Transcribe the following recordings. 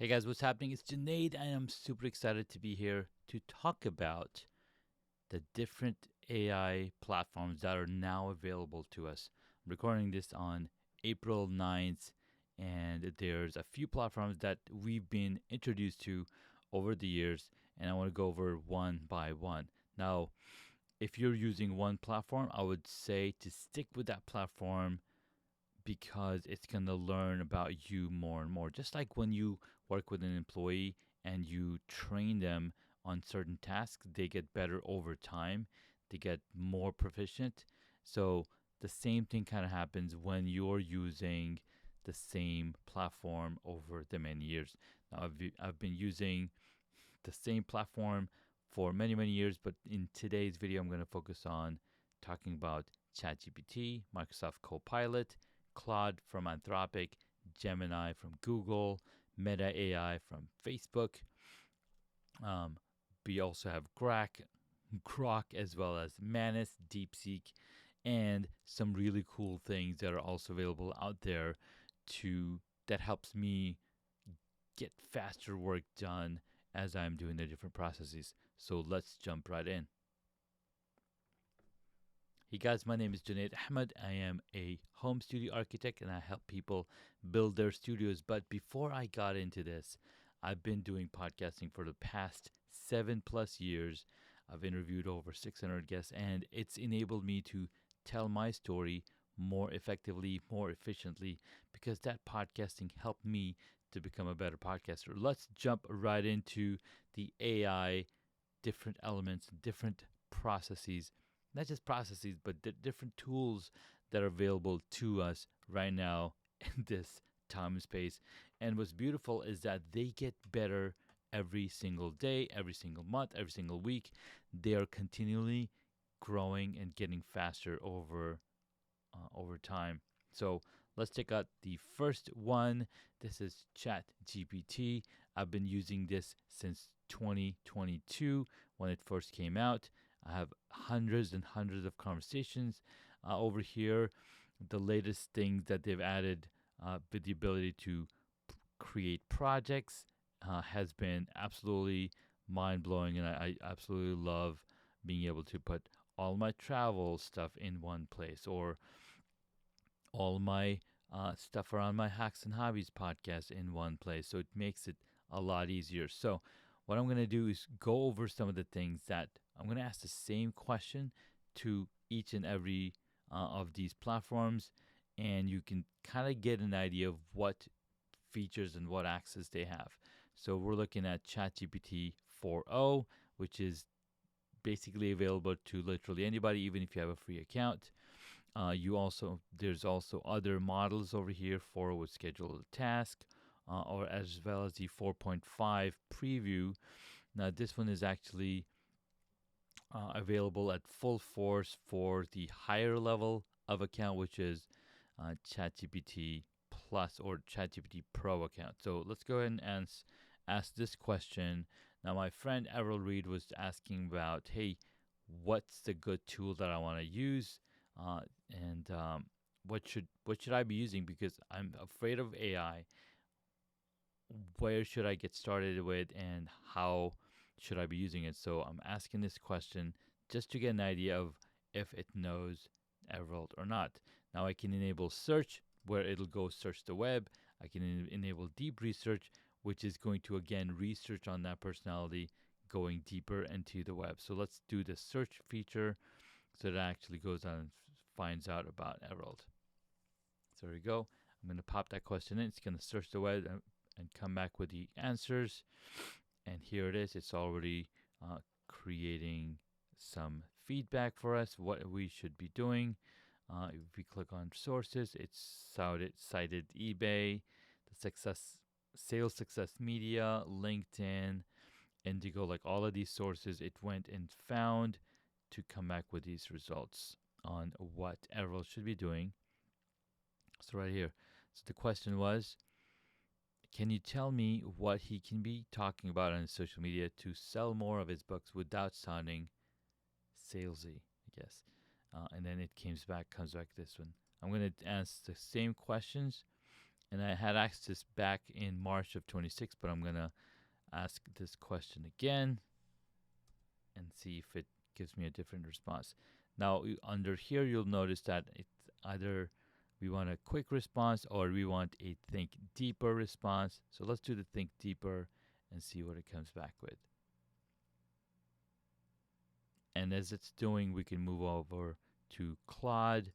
Hey guys, what's happening? It's Junaid, and I'm super excited to be here to talk about the different AI platforms that are now available to us. I'm recording this on April 9th, and there's a few platforms that we've been introduced to over the years, and I want to go over one by one. Now, if you're using one platform, I would say to stick with that platform because it's going to learn about you more and more. Just like when you work with an employee and you train them on certain tasks, they get better over time, they get more proficient. So the same thing kind of happens when you're using the same platform over the many years. Now, I've been using the same platform for many, many years, but in today's video, I'm going to focus on talking about ChatGPT, Microsoft Copilot, Claude from Anthropic, Gemini from Google, Meta AI from Facebook. We also have Grok as well as Manus, DeepSeek, and some really cool things that are also available out there that helps me get faster work done as I'm doing the different processes. So let's jump right in. Hey guys, my name is Junaid Ahmed. I am a home studio architect and I help people build their studios. But before I got into this, I've been doing podcasting for the past 7+ years. I've interviewed over 600 guests and it's enabled me to tell my story more effectively, more efficiently, because that podcasting helped me to become a better podcaster. Let's jump right into the AI, different elements, different processes, not just processes, but the different tools that are available to us right now in this time and space. And what's beautiful is that they get better every single day, every single month, every single week. They are continually growing and getting faster over time. So let's check out the first one. This is ChatGPT. I've been using this since 2022 when it first came out. I have hundreds and hundreds of conversations over here. The latest things that they've added with the ability to create projects has been absolutely mind-blowing, and I absolutely love being able to put all my travel stuff in one place, or all my stuff around my Hacks and Hobbies podcast in one place. So it makes it a lot easier. So what I'm going to do is go over some of the things that I'm going to ask the same question to each and every of these platforms, and you can kind of get an idea of what features and what access they have. So we're looking at ChatGPT 4.0, which is basically available to literally anybody, even if you have a free account. There's also other models over here for with schedule a task, or as well as the 4.5 preview. Now this one is actually available at full force for the higher level of account, which is ChatGPT Plus or ChatGPT Pro account. So let's go ahead and ask this question. Now my friend Errol Reed was asking about, hey, what's the good tool that I want to use? And what should I be using, because I'm afraid of AI. Where should I get started with, and how should I be using it? So I'm asking this question just to get an idea of if it knows Everald or not. Now I can enable search, where it'll go search the web. I can enable deep research, which is going to again research on that personality, going deeper into the web. So let's do the search feature so that actually goes on and finds out about Everald. So there we go. I'm going to pop that question in. It's going to search the web and come back with the answers. And here it is. It's already creating some feedback for us, what we should be doing. If we click on sources, it's cited eBay, the Sales Success Media, LinkedIn, Indigo, like all of these sources. It went and found to come back with these results on what Errol should be doing. So right here. So the question was, can you tell me what he can be talking about on his social media to sell more of his books without sounding salesy, I guess. And then it comes back this one. I'm going to ask the same questions And I had asked this back in March of 26, but I'm going to ask this question again and see if it gives me a different response. Now, under here, you'll notice that it's either we want a quick response or we want a think deeper response. So let's do the think deeper and see what it comes back with. And as it's doing, we can move over to Claude.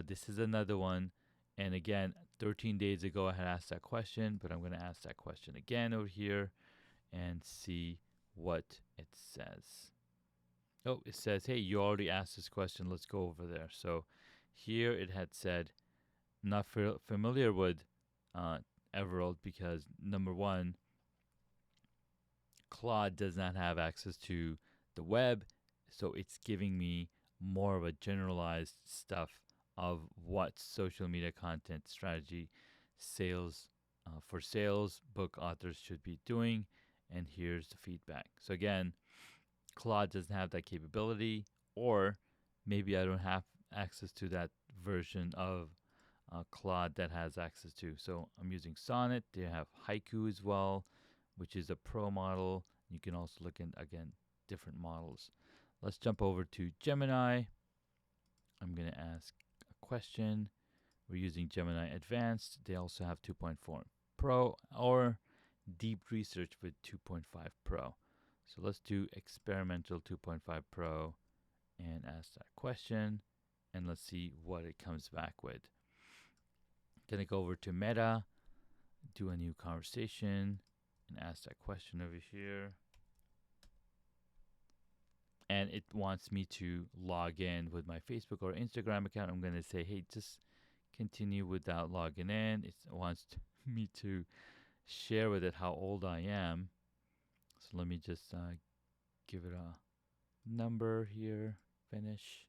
This is another one. And again, 13 days ago, I had asked that question, but I'm going to ask that question again over here and see what it says. Oh, it says, hey, you already asked this question. Let's go over there. So here it had said, not familiar with Everald because, number one, Claude does not have access to the web. So it's giving me more of a generalized stuff of what social media content strategy for sales book authors should be doing. And here's the feedback. So again, Claude doesn't have that capability, or maybe I don't have access to that version of Claude that has access to. So I'm using Sonnet. They have Haiku as well, which is a pro model. You can also look at, again, different models. Let's jump over to Gemini. I'm going to ask a question. We're using Gemini Advanced. They also have 2.4 Pro or Deep Research with 2.5 Pro. So let's do Experimental 2.5 Pro and ask that question. And let's see what it comes back with. Gonna go over to Meta, do a new conversation, and ask that question over here. And it wants me to log in with my Facebook or Instagram account. I'm gonna say, hey, just continue without logging in. It wants me to share with it how old I am. So let me just give it a number here, finish.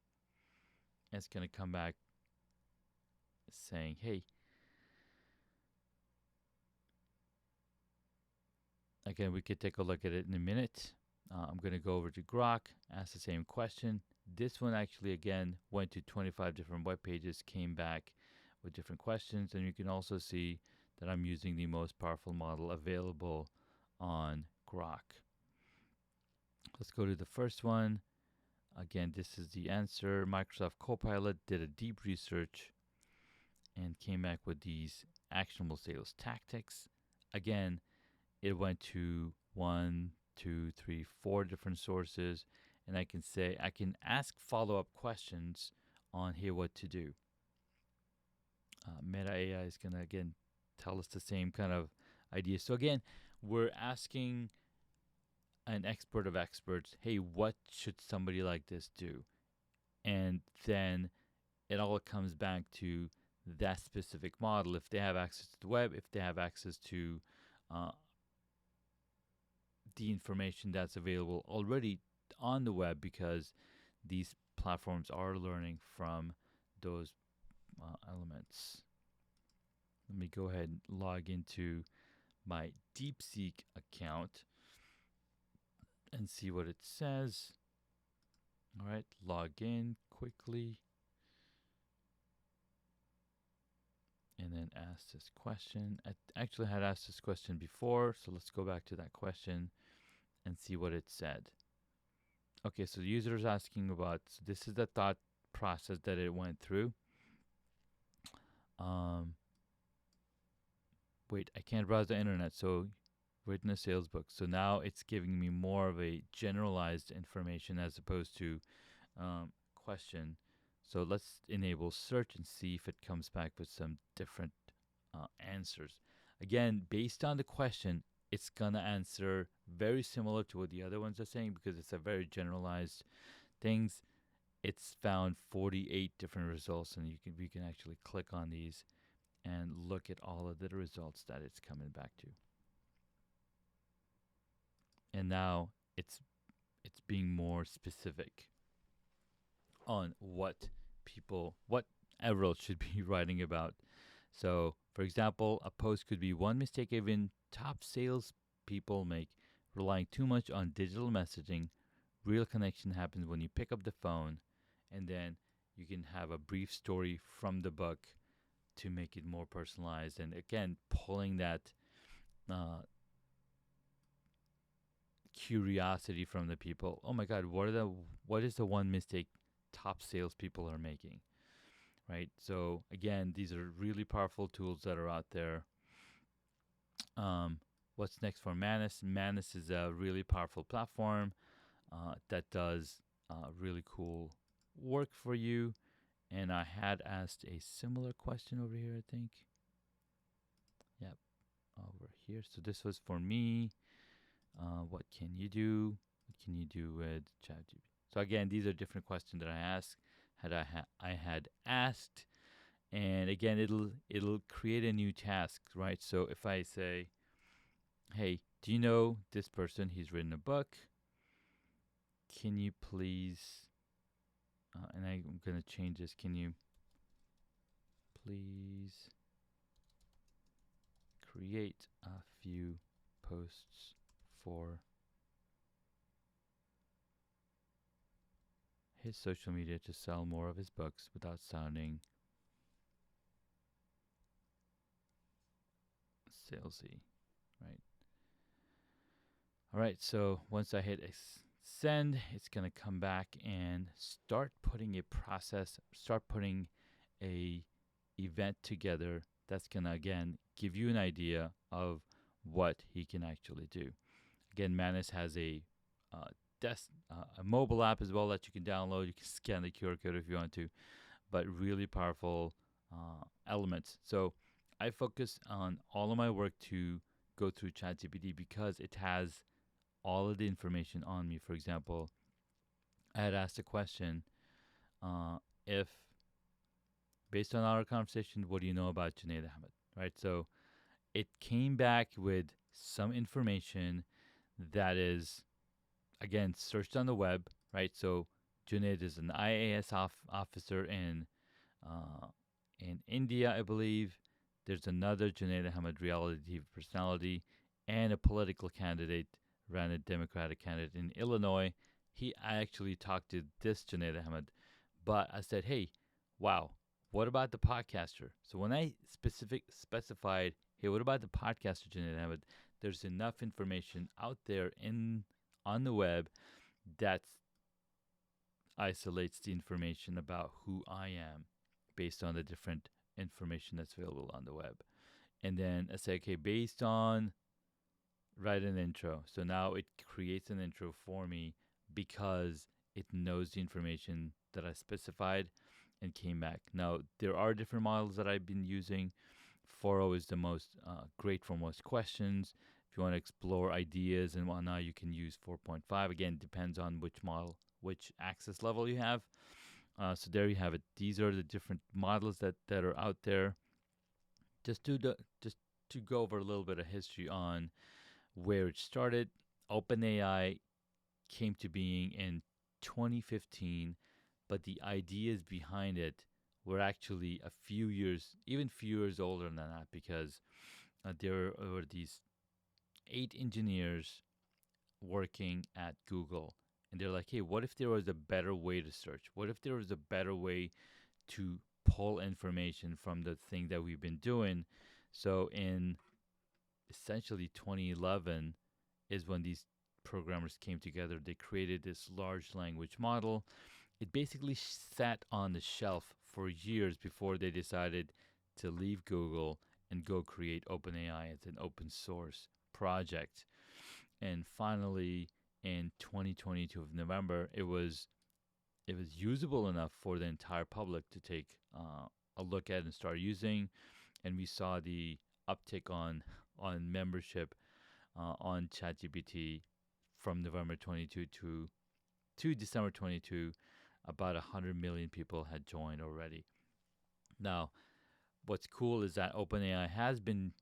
And it's gonna come back saying, hey, again, we could take a look at it in a minute. I'm going to go over to Grok, ask the same question. This one actually, again, went to 25 different web pages, came back with different questions. And you can also see that I'm using the most powerful model available on Grok. Let's go to the first one. Again, this is the answer. Microsoft Copilot did a deep research and came back with these actionable sales tactics. Again, it went to 1, 2, 3, 4 different sources, and I can ask follow-up questions on here what to do. Meta AI is going to, again, tell us the same kind of idea. So again, we're asking an expert of experts, hey, what should somebody like this do? And then it all comes back to that specific model. If they have access to the web, if they have access to the information that's available already on the web, because these platforms are learning from those elements. Let me go ahead and log into my DeepSeek account and see what it says. All right, log in quickly. And then ask this question. I actually had asked this question before, so let's go back to that question and see what it said. Okay, so the user is asking about, so this is the thought process that it went through. Wait, I can't browse the internet, so written a sales book. So now it's giving me more of a generalized information as opposed to question. So let's enable search and see if it comes back with some different answers. Again, based on the question, it's going to answer very similar to what the other ones are saying because it's a very generalized things. It's found 48 different results, and we can actually click on these and look at all of the results that it's coming back to. And now it's being more specific on what Everald should be writing about. So, for example, a post could be one mistake even top sales people make, relying too much on digital messaging. Real connection happens when you pick up the phone, and then you can have a brief story from the book to make it more personalized, and again, pulling that uh, curiosity from the people. Oh my God, what is the one mistake top salespeople are making? Right. So again, these are really powerful tools that are out there. Um, what's next for Manus? Manus is a really powerful platform that does really cool work for you. And I had asked a similar question over here, I think. Yep, over here. So this was for me. What can you do? What can you do with ChatGPT? So again, these are different questions that I asked. I had asked, and again, it'll create a new task, right? So if I say, "Hey, do you know this person? He's written a book. Can you please?" And I'm gonna change this. Can you please create a few posts for his social media to sell more of his books without sounding salesy, right? All right, so once I hit send, it's going to come back and start putting a process, start putting a event together that's going to, again, give you an idea of what he can actually do. Again, Manus has a mobile app as well that you can download. You can scan the QR code if you want to, but really powerful elements. So I focus on all of my work to go through ChatGPT because it has all of the information on me. For example, I had asked a question if, based on our conversation, what do you know about Junaid Ahmed? Right? So it came back with some information that is, again, searched on the web, right? So Junaid is an IAS officer uh, in India, I believe. There's another Junaid Ahmed reality TV personality and a political candidate, ran a Democratic candidate in Illinois. I actually talked to this Junaid Ahmed, but I said, hey, wow, what about the podcaster? So when I specified, hey, what about the podcaster Junaid Ahmed? There's enough information out there on the web that isolates the information about who I am based on the different information that's available on the web. And then I say, okay, based on, write an intro. So now it creates an intro for me because it knows the information that I specified and came back. Now, there are different models that I've been using. 4.0 is the most great for most questions. If you want to explore ideas and whatnot, you can use 4.5. Again, depends on which model, which access level you have. So there you have it. These are the different models that are out there. Just to go over a little bit of history on where it started. OpenAI came to being in 2015, but the ideas behind it were actually a few years, even few years older than that, because there were these 8 engineers working at Google, and they're like, hey, what if there was a better way to search? What if there was a better way to pull information from the thing that we've been doing? So in essentially 2011 is when these programmers came together. They created this large language model. It basically sat on the shelf for years before they decided to leave Google and go create OpenAI as an open source project. And finally, in 2022 of November, it was usable enough for the entire public to take a look at and start using. And we saw the uptick on membership on ChatGPT from November 22 to December 22. About 100 million people had joined already. Now, what's cool is that OpenAI has been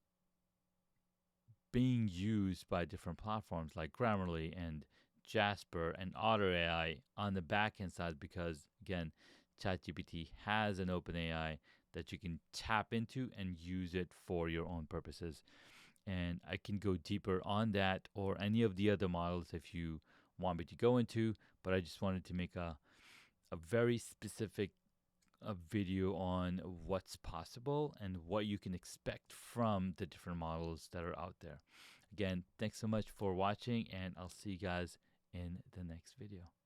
being used by different platforms like Grammarly and Jasper and Otter AI on the backend side because, again, ChatGPT has an OpenAI that you can tap into and use it for your own purposes. And I can go deeper on that or any of the other models if you want me to go into, but I just wanted to make a very specific a video on what's possible and what you can expect from the different models that are out there. Again, thanks so much for watching, and I'll see you guys in the next video.